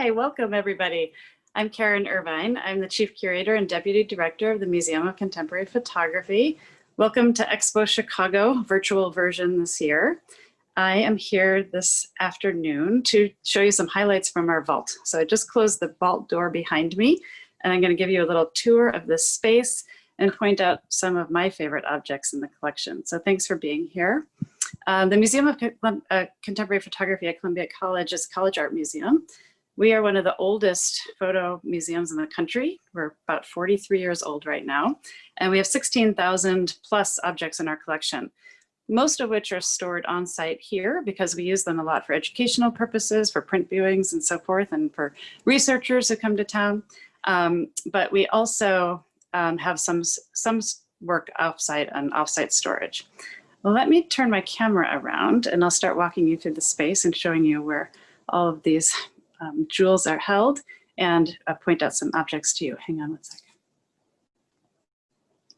Hi, welcome everybody. I'm Karen Irvine. I'm the Chief Curator and Deputy Director of the Museum of Contemporary Photography. Welcome to Expo Chicago, virtual version this year. I am here this afternoon to show you some highlights from our vault. So I just closed the vault door behind me, and I'm going to give you a little tour of this space and point out some of my favorite objects in the collection. So thanks for being here. The Museum of Contemporary Photography at Columbia College is a college art museum. We are one of the oldest photo museums in the country. We're about 43 years old right now, and we have 16,000 plus objects in our collection, most of which are stored on site here because we use them a lot for educational purposes, for print viewings and so forth, and for researchers who come to town. But we also have some work offsite and offsite storage. Well, let me turn my camera around and I'll start walking you through the space and showing you where all of these jewels are held and point out some objects to you. Hang on one second.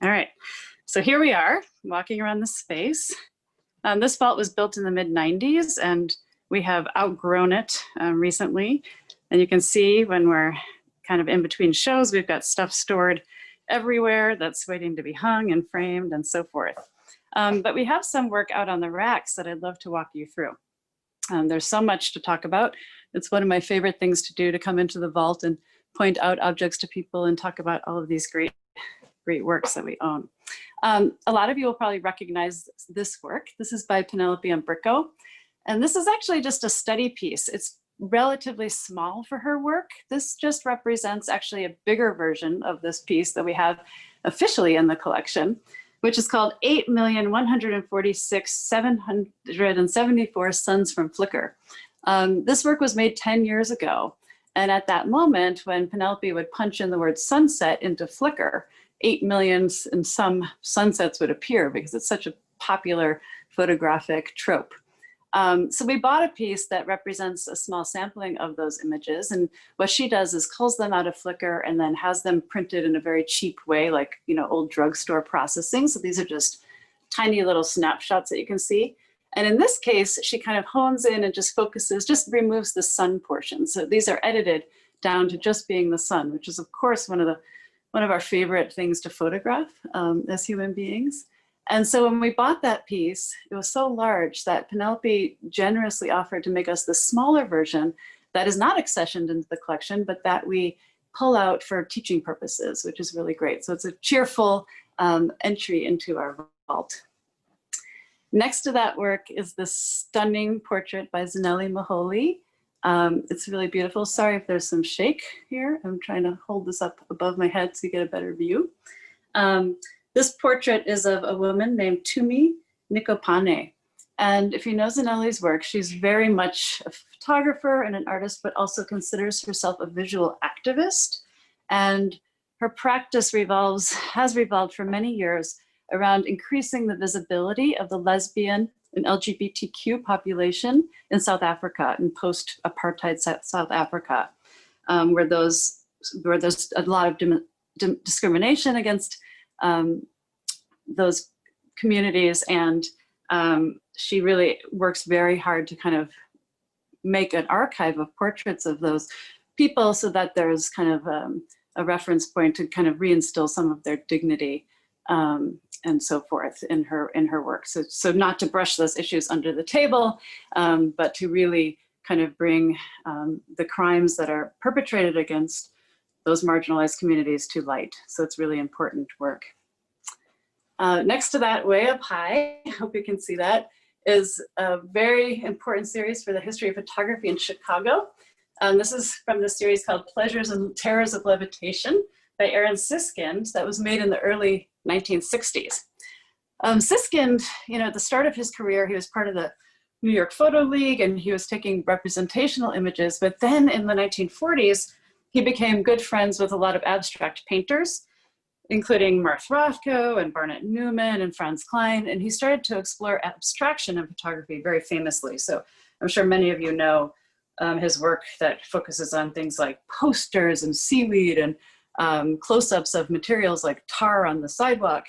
All right, so here we are walking around the space. This vault was built in the mid-90s and we have outgrown it recently. And you can see when we're kind of in between shows, we've got stuff stored everywhere that's waiting to be hung and framed and so forth. But we have some work out on the racks that I'd love to walk you through. There's so much to talk about. It's one of my favorite things to do, to come into the vault and point out objects to people and talk about all of these great works that we own. A lot of you will probably recognize this work. This is by Penelope and Brico. And this is actually just a study piece. It's relatively small for her work. This just represents actually a bigger version of this piece that we have officially in the collection, which is called 8,146,774 Suns from Flicker. This work was made 10 years ago. And at that moment, when Penelope would punch in the word sunset into Flickr, 8 million and some sunsets would appear because it's such a popular photographic trope. So we bought a piece that represents a small sampling of those images. And what she does is culls them out of Flickr and then has them printed in a very cheap way, like, you know, old drugstore processing. So these are just tiny little snapshots that you can see. And in this case, she kind of hones in and just focuses, just removes the sun portion. So these are edited down to just being the sun, which is of course one of our favorite things to photograph as human beings. And so when we bought that piece, it was so large that Penelope generously offered to make us the smaller version that is not accessioned into the collection, but that we pull out for teaching purposes, which is really great. So it's a cheerful entry into our vault. Next to that work is this stunning portrait by Zaneli Maholi. It's really beautiful. Sorry if there's some shake here. I'm trying to hold this up above my head so you get a better view. This portrait is of a woman named Tumi Nikopane. And if you know Zaneli's work, she's very much a photographer and an artist, but also considers herself a visual activist. And her practice has revolved for many years around increasing the visibility of the lesbian and LGBTQ population in South Africa, in post-apartheid South Africa, where there's a lot of discrimination against those communities. And she really works very hard to kind of make an archive of portraits of those people so that there's kind of a reference point to kind of reinstill some of their dignity and so forth in her work. So not to brush those issues under the table, but to really kind of bring the crimes that are perpetrated against those marginalized communities to light. So it's really important work. Next to that, way up high, I hope you can see that, is a very important series for the history of photography in Chicago. This is from the series called Pleasures and Terrors of Levitation by Aaron Siskind that was made in the early 1960s. Siskind, you know, at the start of his career, he was part of the New York Photo League and he was taking representational images, but then in the 1940s, he became good friends with a lot of abstract painters, including Martha Rothko and Barnett Newman and Franz Klein, and he started to explore abstraction in photography very famously. So I'm sure many of you know his work that focuses on things like posters and seaweed and close-ups of materials like tar on the sidewalk.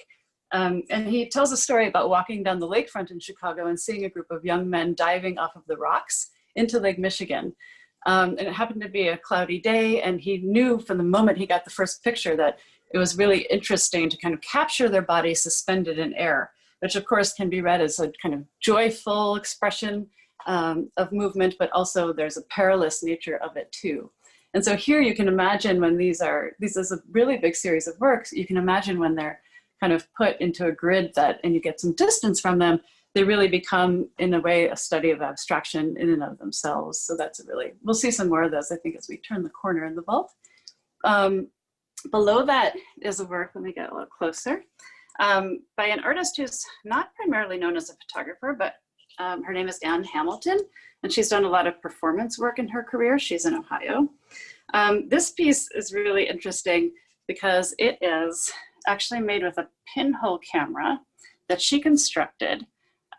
And he tells a story about walking down the lakefront in Chicago and seeing a group of young men diving off of the rocks into Lake Michigan. And it happened to be a cloudy day, and he knew from the moment he got the first picture that it was really interesting to kind of capture their body suspended in air, which of course can be read as a kind of joyful expression of movement, but also there's a perilous nature of it too. And so here you can imagine when this is a really big series of works, you can imagine when they're kind of put into a grid and you get some distance from them, they really become, in a way, a study of abstraction in and of themselves. So we'll see some more of those, I think, as we turn the corner in the vault. Below that is a work, let me get a little closer, by an artist who's not primarily known as a photographer, but her name is Anne Hamilton, and she's done a lot of performance work in her career. She's in Ohio. This piece is really interesting because it is actually made with a pinhole camera that she constructed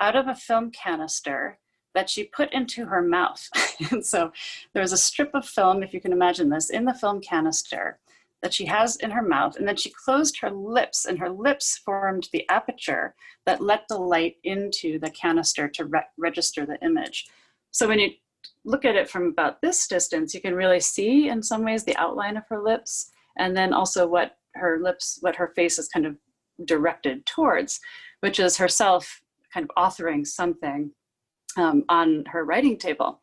out of a film canister that she put into her mouth. And so there's a strip of film, if you can imagine this, in the film canister that she has in her mouth, and then she closed her lips, and her lips formed the aperture that let the light into the canister to register the image. So when you look at it from about this distance, you can really see in some ways the outline of her lips, and then also what her face is kind of directed towards, which is herself kind of authoring something on her writing table.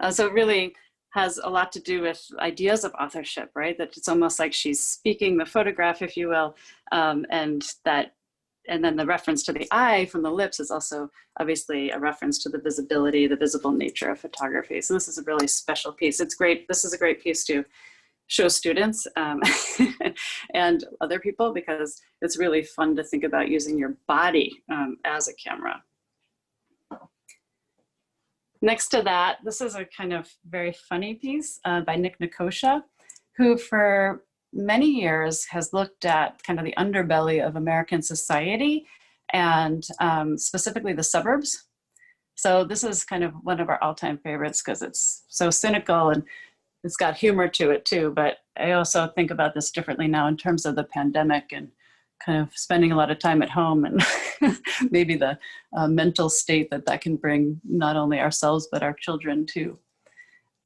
So it really has a lot to do with ideas of authorship, right? That it's almost like she's speaking the photograph, if you will, and then the reference to the eye from the lips is also obviously a reference to the visibility, the visible nature of photography. So this is a really special piece. It's great. This is a great piece to show students and other people, because it's really fun to think about using your body as a camera. Next to that, this is a kind of very funny piece by Nick Nakosha, who for many years has looked at kind of the underbelly of American society and specifically the suburbs. So this is kind of one of our all-time favorites because it's so cynical and it's got humor to it too. But I also think about this differently now in terms of the pandemic and kind of spending a lot of time at home and maybe the mental state that can bring not only ourselves, but our children too.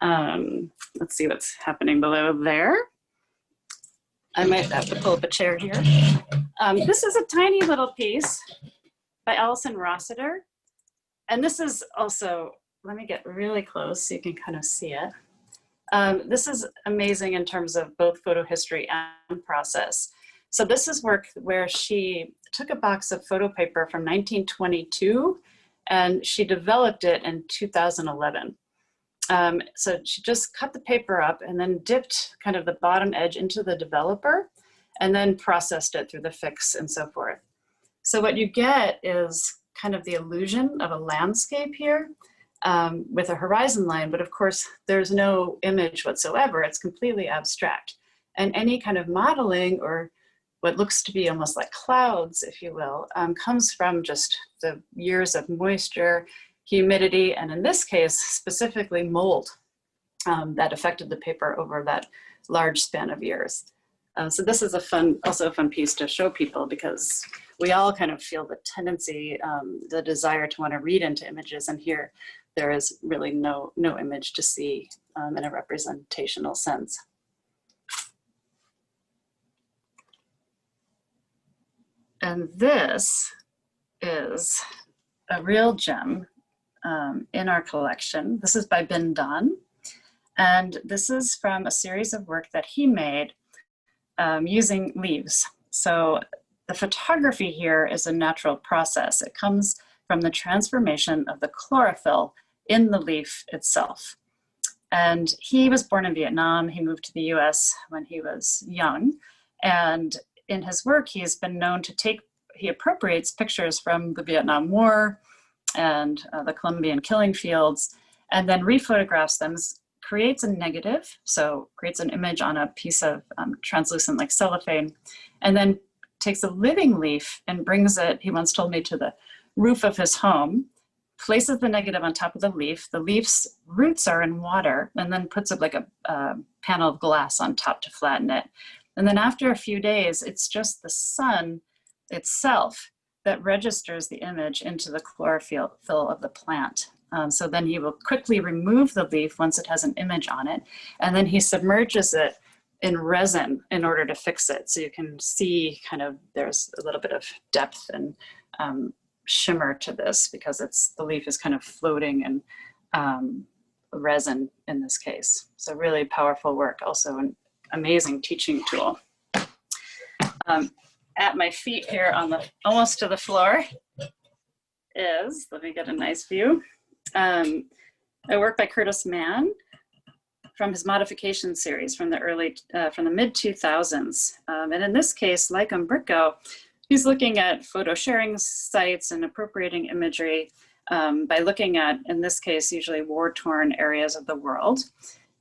Let's see what's happening below there. I might have to pull up a chair here. This is a tiny little piece by Allison Rossiter. And this is also, let me get really close so you can kind of see it. This is amazing in terms of both photo history and process. So this is work where she took a box of photo paper from 1922 and she developed it in 2011. So she just cut the paper up and then dipped kind of the bottom edge into the developer and then processed it through the fix and so forth. So what you get is kind of the illusion of a landscape here with a horizon line, but of course there's no image whatsoever. It's completely abstract. And any kind of modeling or what looks to be almost like clouds, if you will, comes from just the years of moisture, humidity, and in this case, specifically mold that affected the paper over that large span of years. So this is also a fun piece to show people because we all kind of feel the tendency, the desire to want to read into images, and here there is really no image to see in a representational sense. And this is a real gem in our collection. This is by Dunn, and this is from a series of work that he made using leaves. So the photography here is a natural process. It comes from the transformation of the chlorophyll in the leaf itself. And he was born in Vietnam. He moved to the US when he was young. And in his work, he has been known to he appropriates pictures from the Vietnam War and the Colombian killing fields, and then rephotographs them, creates a negative, so creates an image on a piece of translucent like cellophane, and then takes a living leaf and brings it, he once told me, to the roof of his home, places the negative on top of the leaf. The leaf's roots are in water, and then puts up like a panel of glass on top to flatten it. And then after a few days, it's just the sun itself that registers the image into the chlorophyll of the plant. So then he will quickly remove the leaf once it has an image on it, and then he submerges it in resin in order to fix it. So you can see kind of there's a little bit of depth and shimmer to this because the leaf is kind of floating in resin in this case. So really powerful work, also an amazing teaching tool. At my feet here almost to the floor is, let me get a nice view, a work by Curtis Mann from his modification series from the mid 2000s. And in this case, like on Brico, he's looking at photo sharing sites and appropriating imagery by looking at, in this case, usually war-torn areas of the world.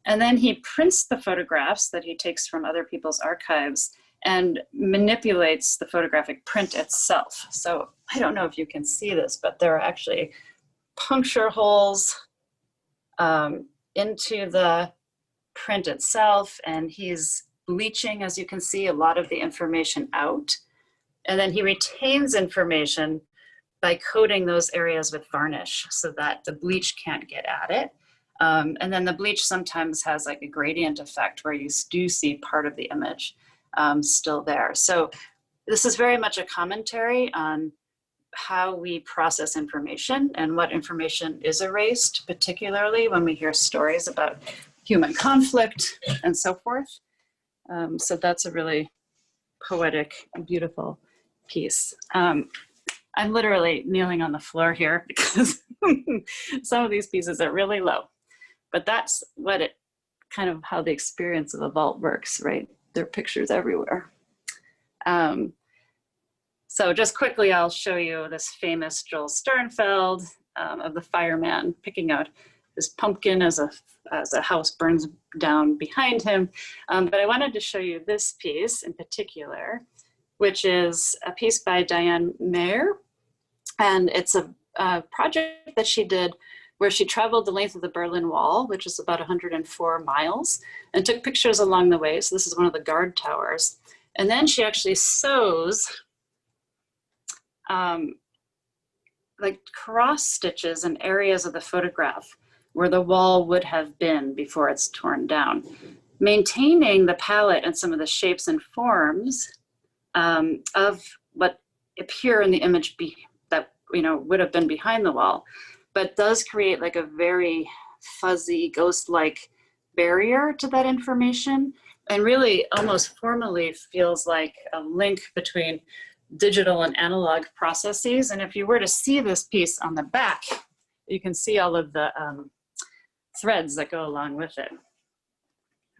And then he prints the photographs that he takes from other people's archives and manipulates the photographic print itself. So I don't know if you can see this, but there are actually puncture holes into the print itself, and he's bleaching, as you can see, a lot of the information out. And then he retains information by coating those areas with varnish so that the bleach can't get at it. And then the bleach sometimes has like a gradient effect where you do see part of the image still there. So this is very much a commentary on how we process information and what information is erased, particularly when we hear stories about human conflict and so forth. So that's a really poetic, beautiful piece. I'm literally kneeling on the floor here because some of these pieces are really low, but that's what how the experience of a vault works, right? There are pictures everywhere. So just quickly, I'll show you this famous Joel Sternfeld of the fireman picking out his pumpkin as a house burns down behind him. But I wanted to show you this piece in particular, which is a piece by Diane Mayer. And it's a project that she did where she traveled the length of the Berlin Wall, which is about 104 miles, and took pictures along the way. So this is one of the guard towers. And then she actually sews like cross stitches in areas of the photograph where the wall would have been before it's torn down, maintaining the palette and some of the shapes and forms of what appear in the image that would have been behind the wall, but does create like a very fuzzy, ghost-like barrier to that information, and really almost formally feels like a link between digital and analog processes. And if you were to see this piece on the back, you can see all of the threads that go along with it.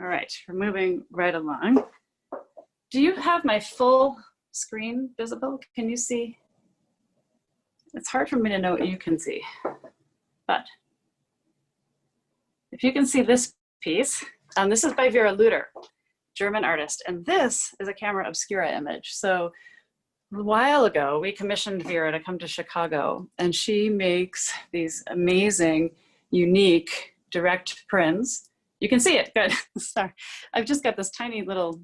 All right, we're moving right along. Do you have my full screen visible? Can you see? It's hard for me to know what you can see, but if you can see this piece, this is by Vera Looter, German artist, and this is a camera obscura image. So a while ago, we commissioned Vera to come to Chicago, and she makes these amazing, unique, direct prints. You can see it, good. Sorry, I've just got this tiny little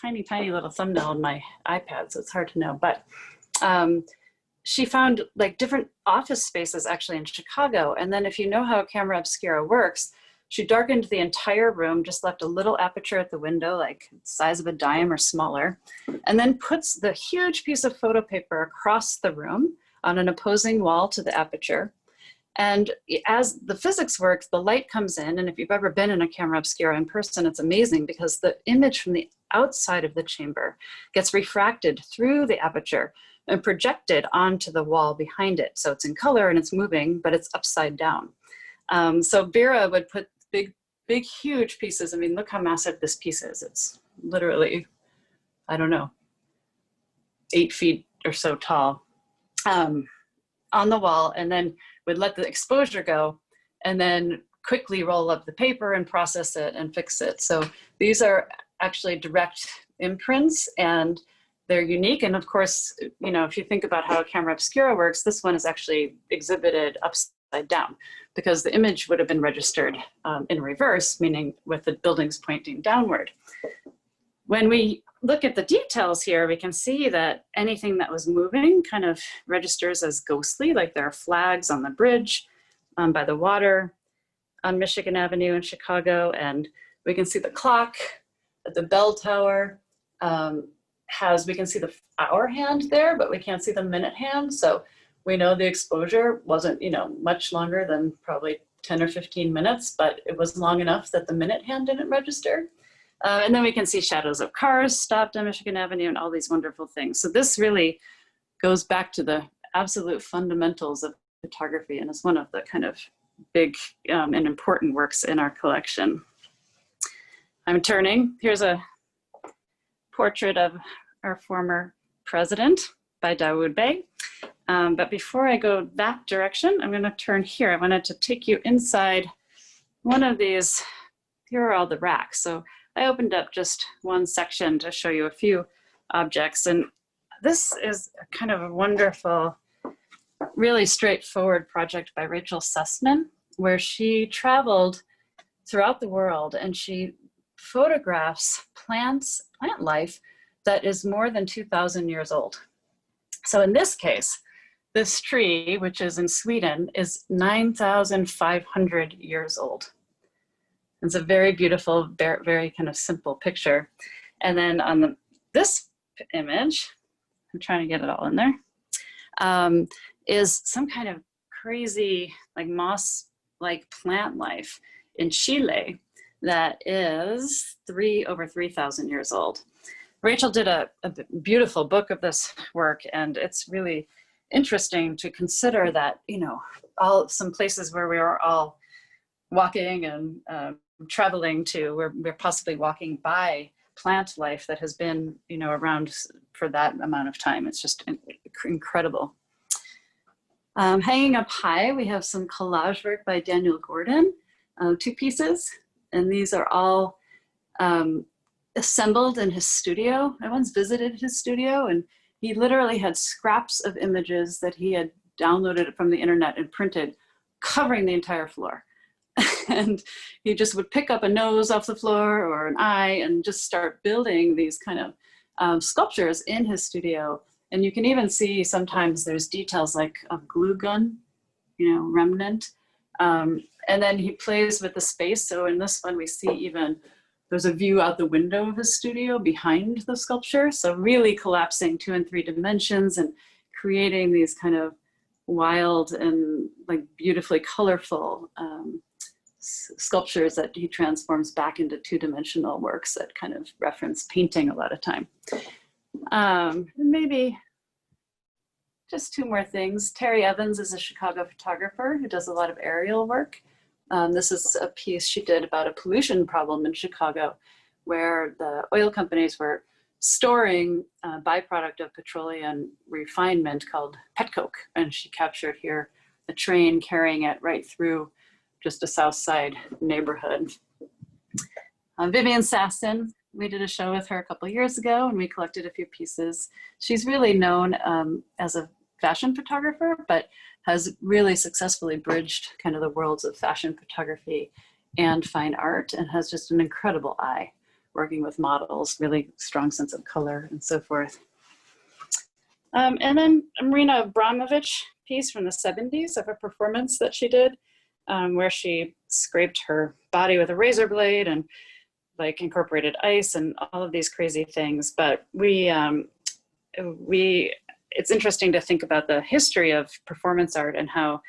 thumbnail on my iPad, so it's hard to know, but she found like different office spaces actually in Chicago. And then if you know how a camera obscura works, she darkened the entire room, just left a little aperture at the window, like the size of a dime or smaller, and then puts the huge piece of photo paper across the room on an opposing wall to the aperture. And as the physics works, the light comes in, and if you've ever been in a camera obscura in person, it's amazing because the image from the outside of the chamber gets refracted through the aperture and projected onto the wall behind it. So it's in color and it's moving, but it's upside down. So Vera would put big, huge pieces. I mean, look how massive this piece is. It's literally, I don't know, 8 feet or so tall on the wall, and then would let the exposure go and then quickly roll up the paper and process it and fix it. So these are actually direct imprints, and they're unique. And of course, if you think about how a camera obscura works, this one is actually exhibited upside down because the image would have been registered in reverse, meaning with the buildings pointing downward. When we look at the details here, we can see that anything that was moving kind of registers as ghostly, like there are flags on the bridge. by the water on Michigan Avenue in Chicago. And we can see the clock at the bell tower we can see the hour hand there, but we can't see the minute hand. So we know the exposure wasn't, much longer than probably 10 or 15 minutes, but it was long enough that the minute hand didn't register. And then we can see shadows of cars stopped on Michigan Avenue and all these wonderful things. So this really goes back to the absolute fundamentals of photography, and it's one of the kind of big and important works in our collection. I'm turning. Here's a portrait of our former president by Dawood Bey. But before I go that direction, I'm going to turn here. I wanted to take you inside one of these. Here are all the racks. So I opened up just one section to show you a few objects. And this is a kind of a wonderful, really straightforward project by Rachel Sussman, where she traveled throughout the world and she photographs plant life that is more than 2,000 years old. So in this case, this tree, which is in Sweden, is 9,500 years old. It's a very beautiful, very kind of simple picture. And then on this image, I'm trying to get it all in there, is some kind of crazy like moss-like plant life in Chile that is over 3,000 years old. Rachel did a beautiful book of this work, and it's really interesting to consider that, some places where we are all walking and traveling to, we're possibly walking by plant life that has been, around for that amount of time. It's just incredible. Hanging up high, we have some collage work by Daniel Gordon, 2 pieces, and these are all assembled in his studio. I once visited his studio, and he literally had scraps of images that he had downloaded from the internet and printed, covering the entire floor. And he just would pick up a nose off the floor or an eye and just start building these kind of sculptures in his studio. And you can even see sometimes there's details like a glue gun, remnant. And then he plays with the space. So in this one, we see even there's a view out the window of his studio behind the sculpture. So really collapsing 2 and 3 dimensions and creating these kind of wild and like beautifully colorful sculptures that he transforms back into 2-dimensional works that kind of reference painting a lot of time. Maybe just 2 more things. Teri Evans is a Chicago photographer who does a lot of aerial work. This is a piece she did about a pollution problem in Chicago, where the oil companies were storing a byproduct of petroleum refinement called petcoke. And she captured here a train carrying it right through just a South Side neighborhood. Vivian Sasson, we did a show with her a couple of years ago and we collected a few pieces. She's really known as a fashion photographer, but has really successfully bridged kind of the worlds of fashion photography and fine art, and has just an incredible eye working with models, really strong sense of color and so forth. And then a Marina Abramovic piece from the 70s of a performance that she did, where she scraped her body with a razor blade and like incorporated ice and all of these crazy things. But it's interesting to think about the history of performance art and how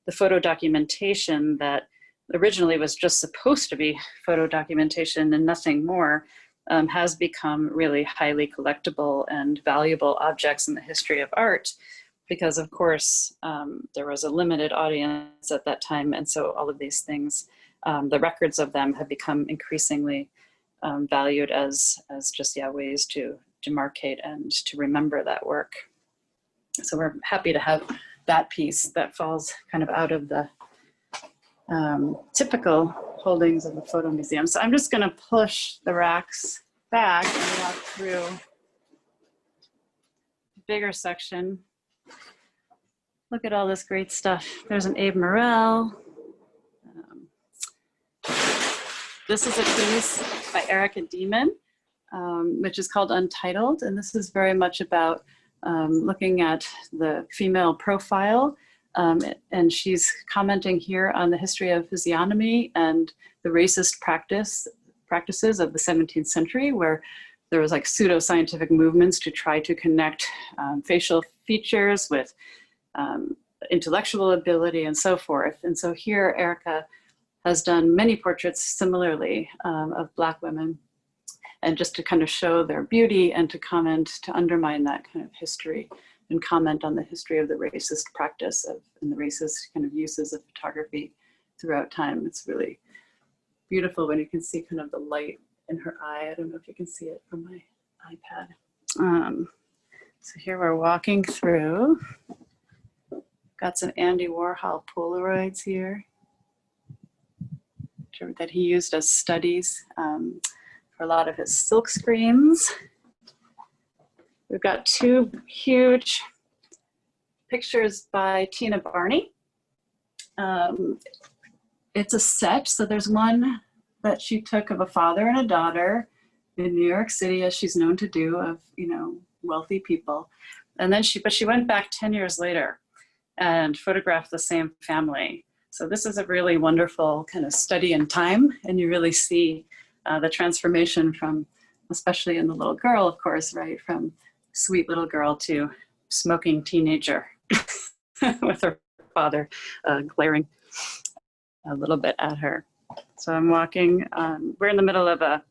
the photo documentation that originally was just supposed to be photo documentation and nothing more has become really highly collectible and valuable objects in the history of art, because of course there was a limited audience at that time, and so all of these things, the records of them have become increasingly valued as just ways to demarcate and to remember that work. So we're happy to have that piece that falls kind of out of the typical holdings of the photo museum. So I'm just going to push the racks back and walk through a bigger section. Look at all this great stuff. There's an Abe Morel. This is a piece by Erica Demon, which is called Untitled. And this is very much about looking at the female profile And she's commenting here on the history of physiognomy and the racist practices of the 17th century, where there was like pseudo-scientific movements to try to connect facial features with intellectual ability and so forth. And so here Erica has done many portraits similarly of Black women, and just to kind of show their beauty and to comment, to undermine that kind of history and comment on the history of the racist practice of and the racist kind of uses of photography throughout time. It's really beautiful when you can see kind of the light in her eye. I don't know if you can see it from my iPad. So here we're walking through. Got some Andy Warhol Polaroids here that he used as studies for a lot of his silk screens. We've got two huge pictures by Tina Barney. It's a set, so there's one that she took of a father and a daughter in New York City, as she's known to do, of, you know, wealthy people. And then she went back 10 years later and photographed the same family. So this is a really wonderful kind of study in time, and you really see the transformation from, especially in the little girl, of course, right, from sweet little girl to smoking teenager with her father glaring a little bit at her. So I'm walking, we're in the middle of a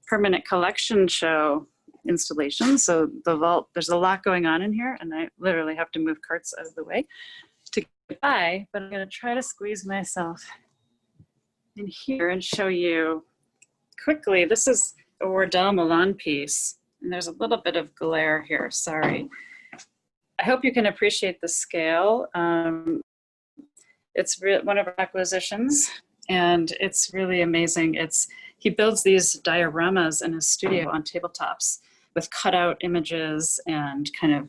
permanent collection show installation. So the vault, there's a lot going on in here, and I literally have to move carts out of the way to get by, but I'm gonna try to squeeze myself in here and show you quickly. This is a Wardell Milan piece, and there's a little bit of glare here, sorry. I hope you can appreciate the scale. It's one of our acquisitions, and it's really amazing. He builds these dioramas in his studio on tabletops with cutout images and kind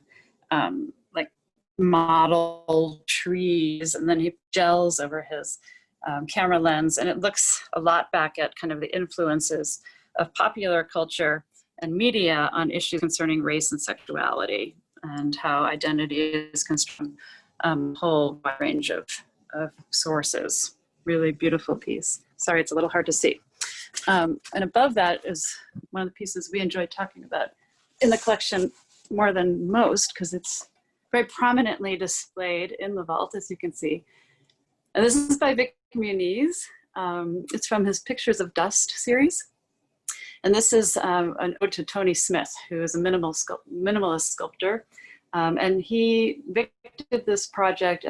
of like model trees, and then he gels over his camera lens, and it looks a lot back at kind of the influences of popular culture and media on issues concerning race and sexuality, and how identity is constructed from a whole wide range of sources. Really beautiful piece. Sorry, it's a little hard to see. And above that is one of the pieces we enjoy talking about in the collection more than most, because it's very prominently displayed in the vault, as you can see. And this is by Vic Muniz. It's from his Pictures of Dust series. And this is an ode to Tony Smith, who is a minimalist sculptor. And Vic did this project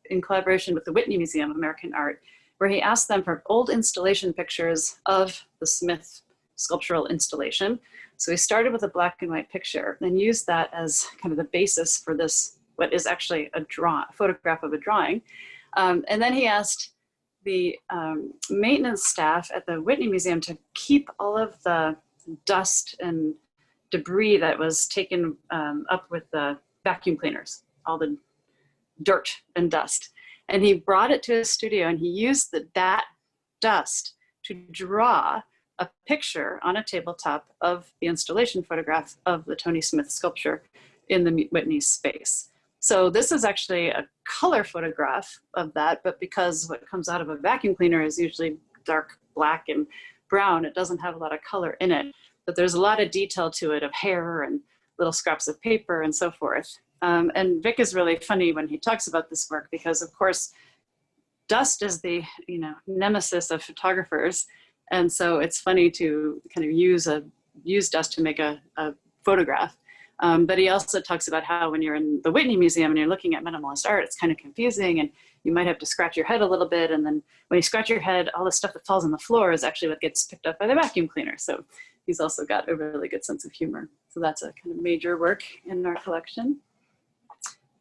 in collaboration with the Whitney Museum of American Art, where he asked them for old installation pictures of the Smith sculptural installation. So he started with a black and white picture and used that as kind of the basis for this, what is actually a photograph of a drawing. And then he asked the maintenance staff at the Whitney Museum to keep all of the dust and debris that was taken up with the vacuum cleaners, all the dirt and dust. And he brought it to his studio, and he used that dust to draw a picture on a tabletop of the installation photograph of the Tony Smith sculpture in the Whitney space. So this is actually a color photograph of that, but because what comes out of a vacuum cleaner is usually dark black and brown, it doesn't have a lot of color in it. But there's a lot of detail to it of hair and little scraps of paper and so forth. And Vic is really funny when he talks about this work, because of course, dust is the nemesis of photographers. And so it's funny to kind of use dust to make a photograph. But he also talks about how when you're in the Whitney Museum and you're looking at minimalist art, it's kind of confusing, and you might have to scratch your head a little bit. And then when you scratch your head, all the stuff that falls on the floor is actually what gets picked up by the vacuum cleaner. So he's also got a really good sense of humor. So that's a kind of major work in our collection.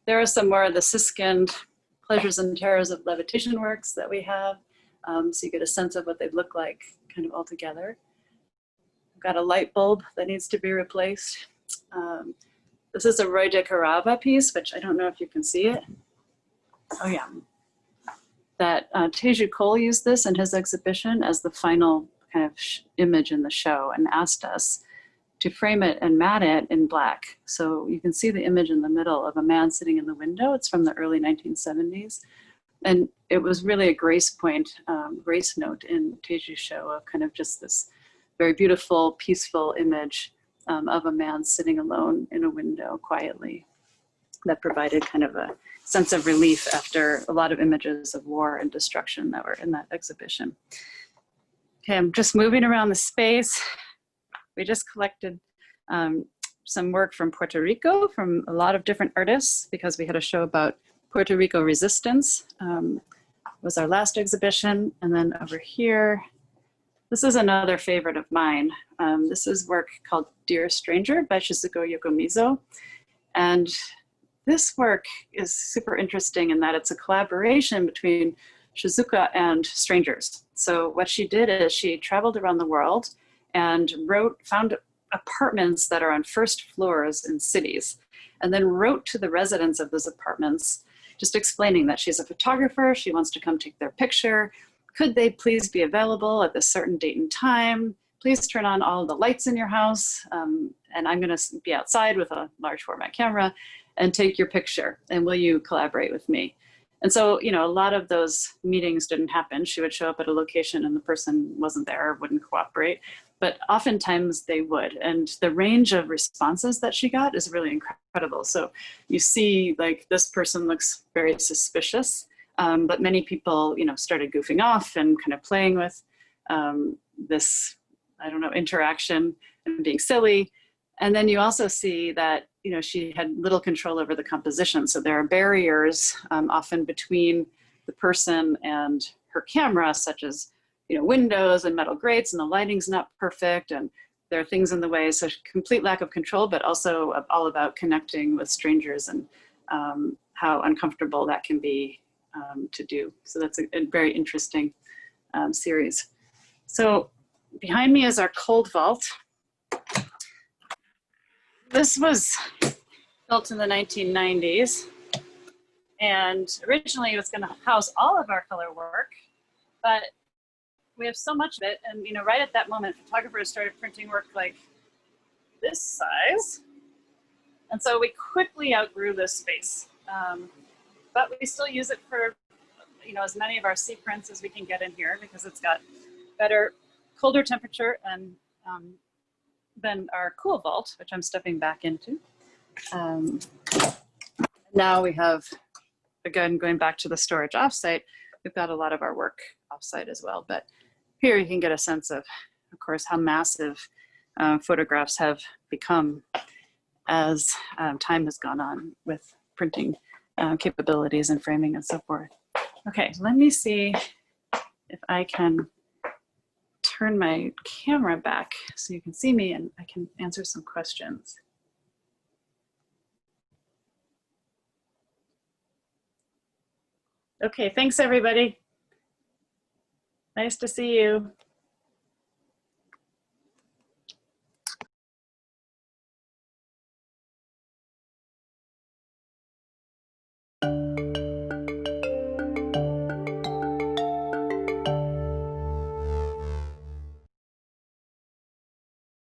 There are some more of the Siskind Pleasures and Terrors of Levitation works that we have. So you get a sense of what they look like kind of all together. I've got a light bulb that needs to be replaced. This is a Roy de Carava piece, which I don't know if you can see it. Oh yeah. That Teju Cole used this in his exhibition as the final kind of image in the show, and asked us to frame it and mat it in black. So you can see the image in the middle of a man sitting in the window. It's from the early 1970s. And it was really a grace point, grace note in Teju's show of kind of just this very beautiful, peaceful image of a man sitting alone in a window quietly, that provided kind of a sense of relief after a lot of images of war and destruction that were in that exhibition. Okay, I'm just moving around the space. We just collected some work from Puerto Rico from a lot of different artists because we had a show about Puerto Rico resistance. Was our last exhibition. And then over here, this is another favorite of mine. This is work called Dear Stranger by Shizuko Yokoyama. And this work is super interesting in that it's a collaboration between Shizuka and strangers. So what she did is she traveled around the world and found apartments that are on first floors in cities, and then wrote to the residents of those apartments, just explaining that she's a photographer, she wants to come take their picture. Could they please be available at this certain date and time? Please turn on all the lights in your house, and I'm gonna be outside with a large format camera and take your picture, and will you collaborate with me? And so, you know, a lot of those meetings didn't happen. She would show up at a location and the person wasn't there, or wouldn't cooperate, but oftentimes they would. And the range of responses that she got is really incredible. So you see, like, this person looks very suspicious, but many people, you know, started goofing off and kind of playing with this, I don't know, interaction and being silly. And then you also see that, you know, she had little control over the composition. So there are barriers often between the person and her camera, such as, you know, windows and metal grates, and the lighting's not perfect, and there are things in the way. So complete lack of control, but also all about connecting with strangers and how uncomfortable that can be to do. So that's a very interesting series. So behind me is our cold vault. This was built in the 1990s, and originally it was going to house all of our color work, but we have so much of it, and, you know, right at that moment, photographers started printing work like this size, and so we quickly outgrew this space. But we still use it for, you know, as many of our sea prints as we can get in here, because it's got better, colder temperature and than our cool vault, which I'm stepping back into. Now we have, again, going back to the storage offsite, we've got a lot of our work offsite as well. But here you can get a sense of course, how massive photographs have become as time has gone on with printing capabilities and framing and so forth. Okay, let me see if I can turn my camera back so you can see me and I can answer some questions. Okay, thanks everybody. Nice to see you.